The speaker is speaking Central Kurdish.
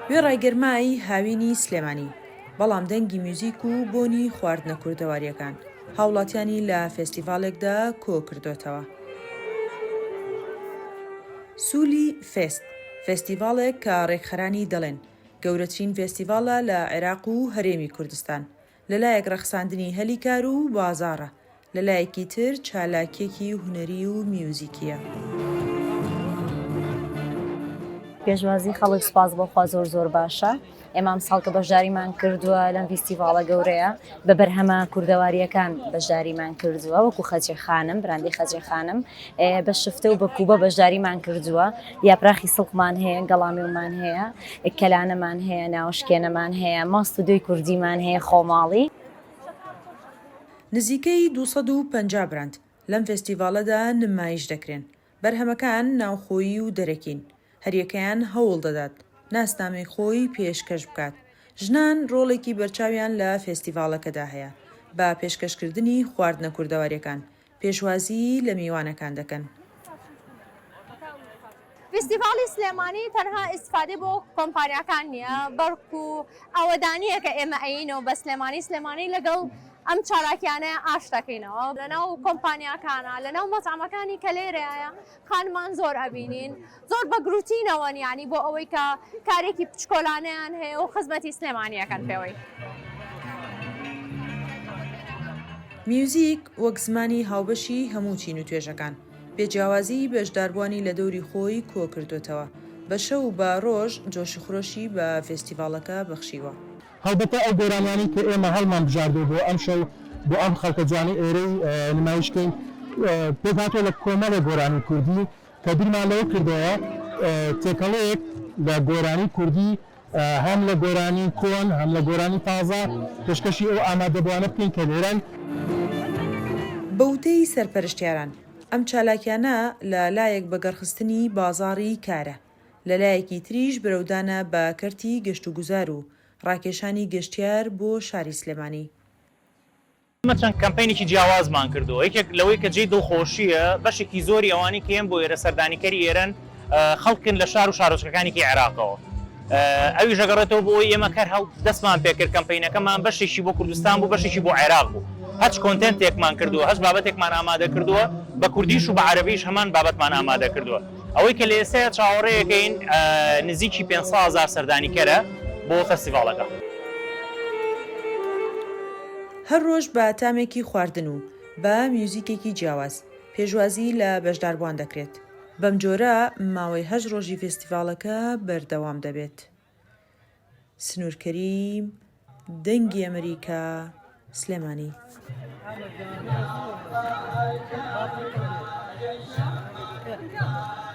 وێ ڕایگەرمایی هاوینی سلێمانی، بەڵام دەنگی میوزیک و بۆنی خواردنە کوردەواریەکان هاوڵاتیانی لە فێستیڤالێکدا کۆ کردوێتەوە. سوولی فێست فێستیڤالێک کە ڕێکخەرانی دەڵێن گەورەترین فێستیڤالە لە عێراق و هەرێمی کوردستان، لەلایەک ڕەخساندنی هەلیکار و بازاڕە، لەلایەکی تر چالاکیەکی هونەری و میوزیکیە. پێشوازی خەڵک سپاس بۆخوا زۆر باشە. ئێمە ئەمساڵ کە بەشداریمان کردووە لەم فیستیڤاڵە گەورەیە بە بەرهەمە کوردەواریەکان بەشداریمان کردووە، وەکو خەجێ خانم، براندی خەجێ خانم، بە شفتە و بە کوبە بەشداریمان کردووە، یاپراخی سڵقمان هەیە، گەڵامیڵمان هەیە، کەلانەمان هەیە، ناوشکێنەمان هەیە، ماست و دۆی کوردیمان هەیە خۆماڵی. نزیکەی 250 براند لەم فێستیڤالەدا نمایش دەکرێن. بەرهەمەکان ناوخۆیی و دەرەکین، هەریەکەیان هەوڵ دەدات ناسنامەی خۆی پێشکەش بکات. ژنان ڕۆڵێکی بەرچاویان لە فێستیڤالەکەدا هەیە، بە پێشکەشکردنی خواردنە کوردەواریەکان پێشوازی لە میوانەکان دەکەن. فستیڤاڵی سلێمانی تەنها ئیسفادێ بۆ کۆمپانیاکان نییە، بەڵکو ئەوەدانیە کە ئێمە ئەینەوە بە سلێمانی لەگەڵ ئەم چالاکیانەیە ئاش دەکەینەوە لەناو کۆمپانیاکانە، لەناو مەتامەکانی کە لێرەیە خانمان زۆر ئەبینین، زۆر بە گروتینەوە نیانی بۆ ئەوەی کە کارێکی پچکۆلانەیان هەیە و خزمەتی سلێمانیەکەن پێوەی. میوزیک وەک زمانی هاوبەشی هەموو چین و توێژەکان بێجیاوازی بەشداربوانی لە دەوری خۆی کۆ کردوێتەوە، بە شەو و بە ڕۆژ جۆشی خۆشی بە فێستیڤالەکە بەخشیوە. هەڵبەتە ئەو گۆرانیانی کە ئێمە هەڵمان بژاردو بۆ ئەم شەو بۆ ئەم خەڵکە جوانی ئێرەی نمایشکەین پێهاتۆ لە کۆمەڵە گۆرانی کوردی کە بیرمان لەوە کردەوە تێکەڵەیەک لە گۆرانی کوردی هەم لە گۆرانی کۆن هەم لە گۆرانی تازە پێشکەشی ئەو ئامادەبوانە بکەین کە لێرەن. بەوتەی سەرپەرشتیاران ئەم چالاکیانە لە لایەک بەگەڕخستنی بازاڕی کارە، لە لایەکی تریش برەودانە بە کەرتی گەشت و گوزار و ڕاکێشانی گەشتیار بۆ شاری سلێمانی. چەند کەمپینێکی جیاوازمان کردو، یەکێک لەوەی کە جێی دڵخۆشیە بەشێکی زۆری ئەوانی کە ئێم بۆ ئێرە سەردانیکەری ئێرەن خەڵکن لە شار و شارۆچکەکانێکی عێراقەوە. ئەوی ژەگەڕێتەوە بۆ ئەوی ئێمە کار هەڵ دەستمان پێکرد کەمپینەکەمان بەشێکی بۆ کوردستان بوو، بەشێکی بۆ عێراق بوو. هەچ کۆنتنتێکمان کردووە، هەچ بابەتێکمان ئامادە کردووە، بە کوردیش و بە عەرەبیش هەمان بابەتمان ئامادە کردووە. ئەوەی کە لە ئێستایا چاوەڕێیەکەین نزیکی 500,000 سەردانیکەرە بۆ فەستیڤاڵەکە. هەر ڕۆژ بە تامێکی خواردن و بە میوزیکێکی جیاواز پێشوازی لە بەشداربوان دەکرێت. بەم جۆرە ماوەی 8 ڕۆژی فێستیڤاڵەکە بەردەوام دەبێت. سنوور کەریم، دەنگی ئەمریکا، سلێمانی. Yeah.